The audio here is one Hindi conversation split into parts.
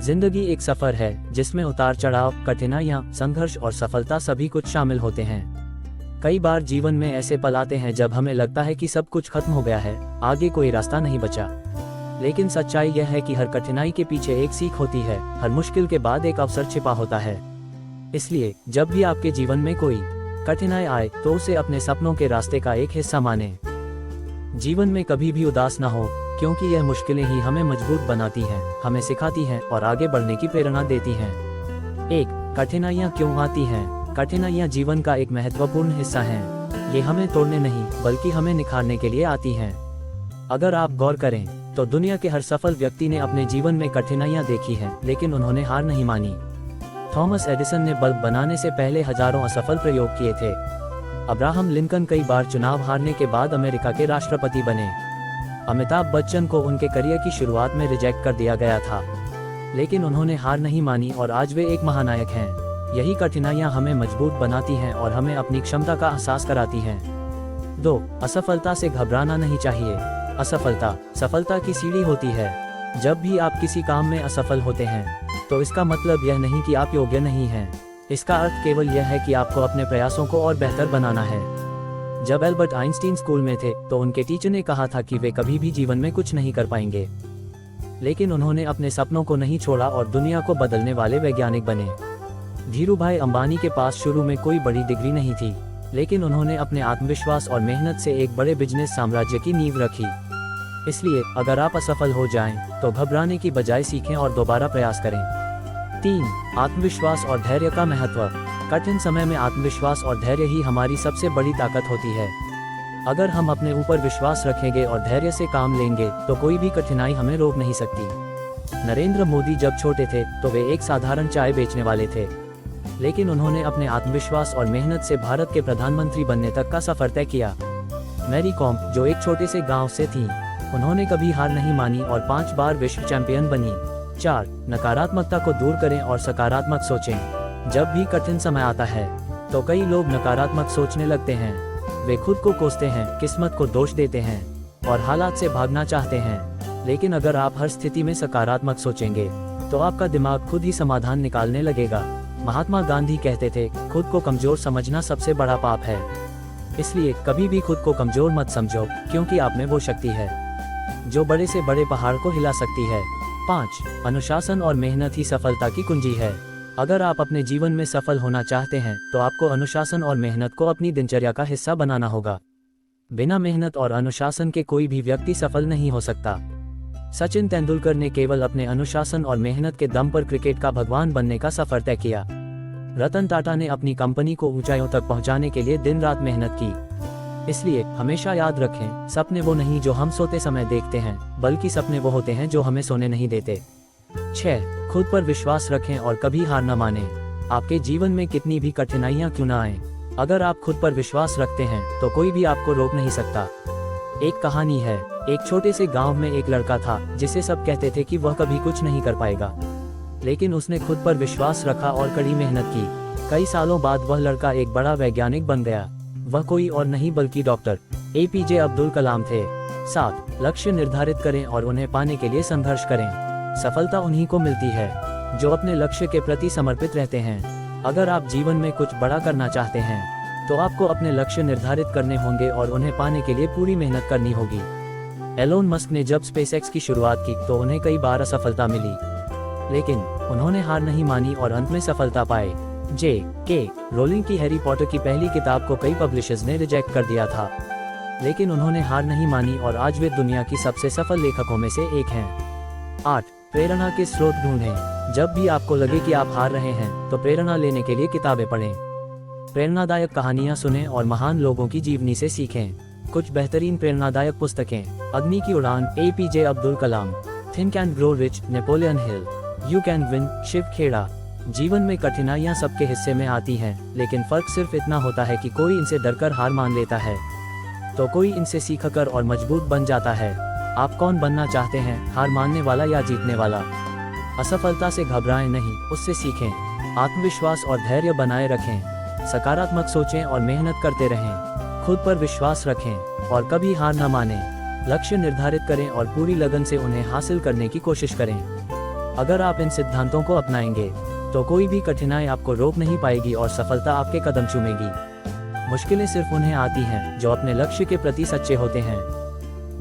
जिंदगी एक सफर है जिसमें उतार चढ़ाव, कठिनाइयाँ, संघर्ष और सफलता सभी कुछ शामिल होते हैं। कई बार जीवन में ऐसे पल आते हैं जब हमें लगता है कि सब कुछ खत्म हो गया है, आगे कोई रास्ता नहीं बचा। लेकिन सच्चाई यह है कि हर कठिनाई के पीछे एक सीख होती है, हर मुश्किल के बाद एक अवसर छिपा होता है। इसलिए जब भी आपके जीवन में कोई कठिनाई आए तो उसे अपने सपनों के रास्ते का एक हिस्सा माने। जीवन में कभी भी उदास ना हो, क्योंकि यह मुश्किलें ही हमें मजबूत बनाती हैं, हमें सिखाती हैं और आगे बढ़ने की प्रेरणा देती हैं। 1. कठिनाइयाँ क्यों आती हैं? कठिनाइयाँ जीवन का एक महत्वपूर्ण हिस्सा हैं। ये हमें तोड़ने नहीं बल्कि हमें निखारने के लिए आती हैं। अगर आप गौर करें तो दुनिया के हर सफल व्यक्ति ने अपने जीवन में कठिनाइयाँ देखी हैं, लेकिन उन्होंने हार नहीं मानी। थॉमस एडिसन ने बल्ब बनाने से पहले हजारों असफल प्रयोग किए थे। अब्राहम लिंकन कई बार चुनाव हारने के बाद अमेरिका के राष्ट्रपति बने। अमिताभ बच्चन को उनके करियर की शुरुआत में रिजेक्ट कर दिया गया था, लेकिन उन्होंने हार नहीं मानी और आज वे एक महानायक हैं। यही कठिनाइयां हमें मजबूत बनाती हैं और हमें अपनी क्षमता का एहसास कराती हैं। 2. असफलता से घबराना नहीं चाहिए। असफलता सफलता की सीढ़ी होती है। जब भी आप किसी काम में असफल होते हैं तो इसका मतलब यह नहीं कि आप योग्य नहीं हैं। इसका अर्थ केवल यह है कि आपको अपने प्रयासों को और बेहतर बनाना है। जब एल्बर्ट आइंस्टीन स्कूल में थे तो उनके टीचर ने कहा था कि वे कभी भी जीवन में कुछ नहीं कर पाएंगे, लेकिन उन्होंने अपने सपनों को नहीं छोड़ा और दुनिया को बदलने वाले वैज्ञानिक बने। धीरूभाई अंबानी के पास शुरू में कोई बड़ी डिग्री नहीं थी, लेकिन उन्होंने अपने आत्मविश्वास और मेहनत से एक बड़े बिजनेस साम्राज्य की नींव रखी। इसलिए अगर आप असफल हो जाएं, तो घबराने की बजाय सीखें और दोबारा प्रयास करें। 3. आत्मविश्वास और धैर्य का महत्व। कठिन समय में आत्मविश्वास और धैर्य ही हमारी सबसे बड़ी ताकत होती है। अगर हम अपने ऊपर विश्वास रखेंगे और धैर्य से काम लेंगे तो कोई भी कठिनाई हमें रोक नहीं सकती। नरेंद्र मोदी जब छोटे थे तो वे एक साधारण चाय बेचने वाले थे, लेकिन उन्होंने अपने आत्मविश्वास और मेहनत से भारत के प्रधानमंत्री बनने तक का सफर तय किया। मैरी कॉम, जो एक छोटे से गांव से थीं, उन्होंने कभी हार नहीं मानी और 5 बार विश्व चैंपियन बनी। 4. नकारात्मकता को दूर करें और सकारात्मक सोचें। जब भी कठिन समय आता है तो कई लोग नकारात्मक सोचने लगते हैं। वे खुद को कोसते हैं, किस्मत को दोष देते हैं और हालात से भागना चाहते हैं। लेकिन अगर आप हर स्थिति में सकारात्मक सोचेंगे तो आपका दिमाग खुद ही समाधान निकालने लगेगा। महात्मा गांधी कहते थे, खुद को कमजोर समझना सबसे बड़ा पाप है। इसलिए कभी भी खुद को कमजोर मत समझो, क्योंकि आप में वो शक्ति है जो बड़े से बड़े पहाड़ को हिला सकती है। 5. अनुशासन और मेहनत ही सफलता की कुंजी है। अगर आप अपने जीवन में सफल होना चाहते हैं तो आपको अनुशासन और मेहनत को अपनी दिनचर्या का हिस्सा बनाना होगा। बिना मेहनत और अनुशासन के कोई भी व्यक्ति सफल नहीं हो सकता। सचिन तेंदुलकर ने केवल अपने अनुशासन और मेहनत के दम पर क्रिकेट का भगवान बनने का सफर तय किया। रतन टाटा ने अपनी कंपनी को ऊंचाइयों तक पहुंचाने के लिए दिन रात मेहनत की। इसलिए हमेशा याद रखें, सपने वो नहीं जो हम सोते समय देखते हैं, बल्कि सपने वो होते हैं जो हमें सोने नहीं देते। 6. खुद पर विश्वास रखें और कभी हार न मानें। आपके जीवन में कितनी भी कठिनाइयां क्यों न आएं, अगर आप खुद पर विश्वास रखते हैं तो कोई भी आपको रोक नहीं सकता। एक कहानी है, एक छोटे से गांव में एक लड़का था जिसे सब कहते थे कि वह कभी कुछ नहीं कर पाएगा, लेकिन उसने खुद पर विश्वास रखा और कड़ी मेहनत की। कई सालों बाद वह लड़का एक बड़ा वैज्ञानिक बन गया। वह कोई और नहीं बल्कि डॉक्टर APJ अब्दुल कलाम थे। 7. लक्ष्य निर्धारित करें और उन्हें पाने के लिए संघर्ष करें। सफलता उन्हीं को मिलती है जो अपने लक्ष्य के प्रति समर्पित रहते हैं। अगर आप जीवन में कुछ बड़ा करना चाहते हैं तो आपको अपने लक्ष्य निर्धारित करने होंगे और उन्हें पाने के लिए पूरी मेहनत करनी होगी। एलोन मस्क ने जब SpaceX की शुरुआत की तो उन्हें कई बार असफलता मिली, लेकिन उन्होंने हार नहीं मानी और अंत में सफलता पाए। J.K. रोलिंग की हैरी पॉटर की पहली किताब को कई पब्लिशर्स ने रिजेक्ट कर दिया था, लेकिन उन्होंने हार नहीं मानी और आज वे दुनिया की सबसे सफल लेखकों में से एक हैं। 8. प्रेरणा के स्रोत ढूंढें। जब भी आपको लगे कि आप हार रहे हैं तो प्रेरणा लेने के लिए किताबें पढ़ें। प्रेरणादायक कहानियां सुनें और महान लोगों की जीवनी से सीखें। कुछ बेहतरीन प्रेरणादायक पुस्तकें: अग्नि ki Udaan APJ Abdul Kalam, think and grow rich Napoleon Hill, you can win Shiv Khera. जीवन में कठिनाइयां सबके हिस्से में आती हैं, लेकिन फर्क सिर्फ इतना होता है कि कोई इनसे डरकर हार मान लेता है तो कोई इनसे सीखकर और मजबूत बन जाता है। आप कौन बनना चाहते हैं, हार मानने वाला या जीतने वाला? असफलता से घबराएं नहीं, उससे सीखें। आत्मविश्वास और धैर्य बनाए रखें। सकारात्मक सोचें और मेहनत करते रहें। खुद पर विश्वास रखें और कभी हार न मानें। लक्ष्य निर्धारित करें और पूरी लगन से उन्हें हासिल करने की कोशिश करें। अगर आप इन सिद्धांतों को अपनाएंगे तो कोई भी कठिनाई आपको रोक नहीं पाएगी और सफलता आपके कदम चूमेगी। मुश्किलें सिर्फ उन्हें आती हैं जो अपने लक्ष्य के प्रति सच्चे होते हैं।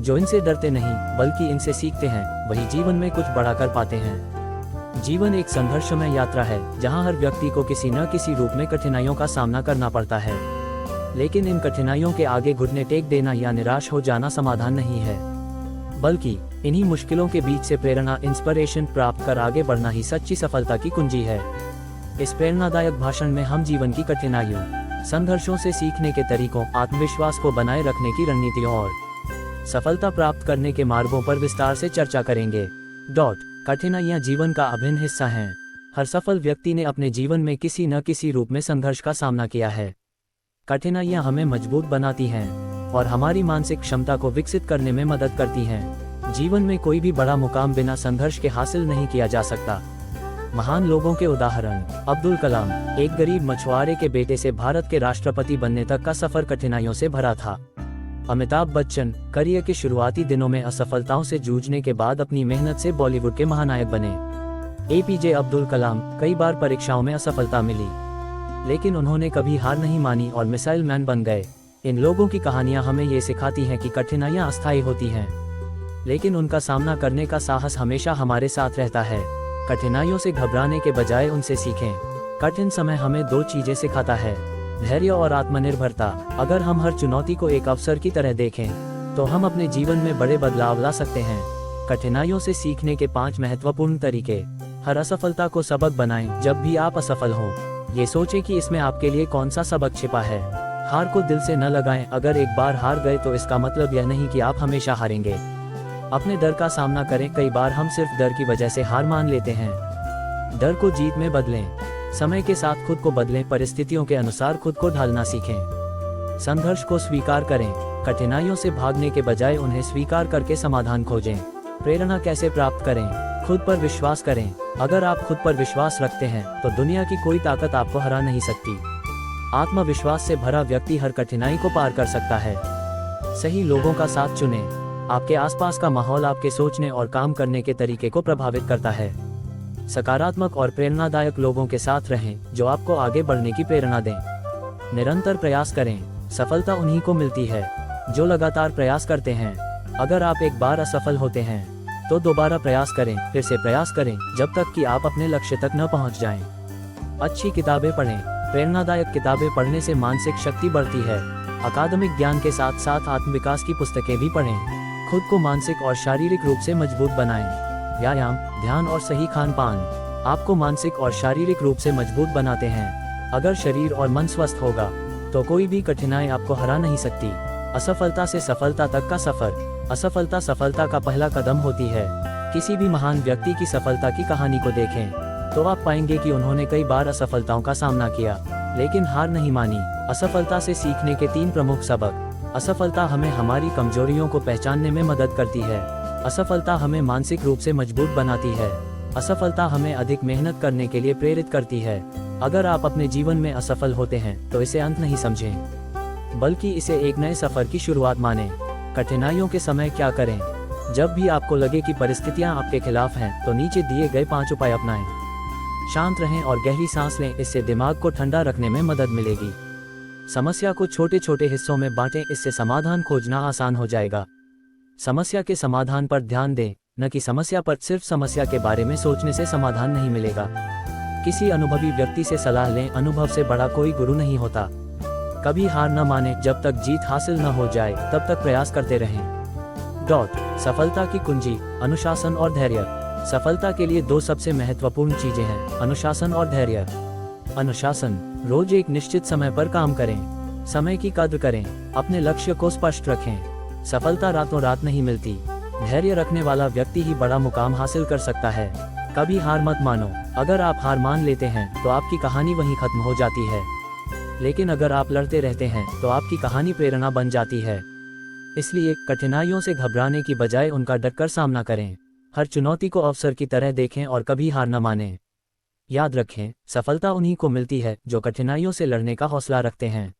जो इनसे डरते नहीं बल्कि इनसे सीखते हैं वही जीवन में कुछ बड़ा कर पाते हैं। जीवन एक संघर्षमय यात्रा है जहां हर व्यक्ति को किसी न किसी रूप में कठिनाइयों का सामना करना पड़ता है। लेकिन इन कठिनाइयों के आगे घुटने टेक देना या निराश हो जाना समाधान नहीं है, बल्कि इन्हीं मुश्किलों के बीच से प्रेरणा इंस्पिरेशन प्राप्त कर आगे बढ़ना ही सच्ची सफलता की कुंजी है। इस प्रेरणादायक भाषण में हम जीवन की कठिनाइयों, संघर्षों से सीखने के तरीकों, आत्मविश्वास को बनाए रखने की रणनीतियों और सफलता प्राप्त करने के मार्गों पर विस्तार से चर्चा करेंगे। कठिनाइयां जीवन का अभिन्न हिस्सा हैं। हर सफल व्यक्ति ने अपने जीवन में किसी न किसी रूप में संघर्ष का सामना किया है। कठिनाइयां हमें मजबूत बनाती हैं और हमारी मानसिक क्षमता को विकसित करने में मदद करती हैं। जीवन में कोई भी बड़ा मुकाम बिना संघर्ष के हासिल नहीं किया जा सकता। महान लोगों के उदाहरण, अब्दुल कलाम, एक गरीब मछुआरे के बेटे से भारत के राष्ट्रपति बनने तक का सफर कठिनाइयों से भरा था। अमिताभ बच्चन, करियर के शुरुआती दिनों में असफलताओं से जूझने के बाद अपनी मेहनत से बॉलीवुड के महानायक बने। एपीजे अब्दुल कलाम, कई बार परीक्षाओं में असफलता मिली लेकिन उन्होंने कभी हार नहीं मानी और मिसाइल मैन बन गए। इन लोगों की कहानियां हमें ये सिखाती हैं कि कठिनाइयां अस्थायी होती हैं लेकिन उनका सामना करने का साहस हमेशा हमारे साथ रहता है। कठिनाइयों से घबराने के बजाय उनसे सीखें। कठिन समय हमें दो चीजें सिखाता है, धैर्य और आत्मनिर्भरता। अगर हम हर चुनौती को एक अवसर की तरह देखें तो हम अपने जीवन में बड़े बदलाव ला सकते हैं। कठिनाइयों से सीखने के 5 महत्वपूर्ण तरीके। हर असफलता को सबक बनाएं। जब भी आप असफल हों, ये सोचें कि इसमें आपके लिए कौन सा सबक छिपा है। हार को दिल से न लगाएं। अगर एक बार हार गए तो इसका मतलब यह नहीं कि आप हमेशा हारेंगे। अपने डर का सामना करें। कई बार हम सिर्फ डर की वजह से हार मान लेते हैं। डर को जीत में बदलें। समय के साथ खुद को बदलें, परिस्थितियों के अनुसार खुद को ढालना सीखें। संघर्ष को स्वीकार करें। कठिनाइयों से भागने के बजाय उन्हें स्वीकार करके समाधान खोजें। प्रेरणा कैसे प्राप्त करें? खुद पर विश्वास करें। अगर आप खुद पर विश्वास रखते हैं तो दुनिया की कोई ताकत आपको हरा नहीं सकती। आत्मविश्वास से भरा व्यक्ति हर कठिनाई को पार कर सकता है। सही लोगों का साथ चुनें। आपके आसपास का माहौल आपके सोचने और काम करने के तरीके को प्रभावित करता है। सकारात्मक और प्रेरणादायक लोगों के साथ रहें जो आपको आगे बढ़ने की प्रेरणा दें। निरंतर प्रयास करें। सफलता उन्हीं को मिलती है जो लगातार प्रयास करते हैं। अगर आप एक बार असफल होते हैं तो दोबारा प्रयास करें, फिर से प्रयास करें जब तक कि आप अपने लक्ष्य तक न पहुंच जाएं। अच्छी किताबें पढ़ें। प्रेरणादायक किताबें पढ़ने से मानसिक शक्ति बढ़ती है। अकादमिक ज्ञान के साथ साथ आत्मविकास की पुस्तकें भी पढ़ें। खुद को मानसिक और शारीरिक रूप से मजबूत बनाएं। व्यायाम, ध्यान और सही खान पान आपको मानसिक और शारीरिक रूप से मजबूत बनाते हैं। अगर शरीर और मन स्वस्थ होगा तो कोई भी कठिनाई आपको हरा नहीं सकती। असफलता से सफलता तक का सफर। असफलता सफलता का पहला कदम होती है। किसी भी महान व्यक्ति की सफलता की कहानी को देखें तो आप पाएंगे कि उन्होंने कई बार असफलताओं का सामना किया लेकिन हार नहीं मानी। असफलता से सीखने के 3 प्रमुख सबक। असफलता हमें हमारी कमजोरियों को पहचानने में मदद करती है। असफलता हमें मानसिक रूप से मजबूत बनाती है। असफलता हमें अधिक मेहनत करने के लिए प्रेरित करती है। अगर आप अपने जीवन में असफल होते हैं तो इसे अंत नहीं समझें बल्कि इसे एक नए सफर की शुरुआत मानें। कठिनाइयों के समय क्या करें? जब भी आपको लगे कि परिस्थितियां आपके खिलाफ हैं तो नीचे दिए गए 5 उपाय अपनाएं। शांत रहें और गहरी सांस लें। इससे दिमाग को ठंडा रखने में मदद मिलेगी। समस्या को छोटे छोटे हिस्सों में बांटें। इससे समाधान खोजना आसान हो जाएगा। समस्या के समाधान पर ध्यान दें, न कि समस्या पर। सिर्फ समस्या के बारे में सोचने से समाधान नहीं मिलेगा। किसी अनुभवी व्यक्ति से सलाह लें। अनुभव से बड़ा कोई गुरु नहीं होता। कभी हार न माने। जब तक जीत हासिल न हो जाए तब तक प्रयास करते रहें। सफलता की कुंजी, अनुशासन और धैर्य। सफलता के लिए 2 सबसे महत्वपूर्ण चीजें हैं, अनुशासन और धैर्य। अनुशासन, रोज एक निश्चित समय पर काम करें। समय की कद्र करें। अपने लक्ष्य को स्पष्ट रखें। सफलता रातों रात नहीं मिलती। धैर्य रखने वाला व्यक्ति ही बड़ा मुकाम हासिल कर सकता है। कभी हार मत मानो। अगर आप हार मान लेते हैं तो आपकी कहानी वहीं खत्म हो जाती है। लेकिन अगर आप लड़ते रहते हैं तो आपकी कहानी प्रेरणा बन जाती है। इसलिए कठिनाइयों से घबराने की बजाय उनका डटकर सामना करें। हर चुनौती को अवसर की तरह देखें और कभी हार न मानें। याद रखें, सफलता उन्हीं को मिलती है जो कठिनाइयों से लड़ने का हौसला रखते हैं।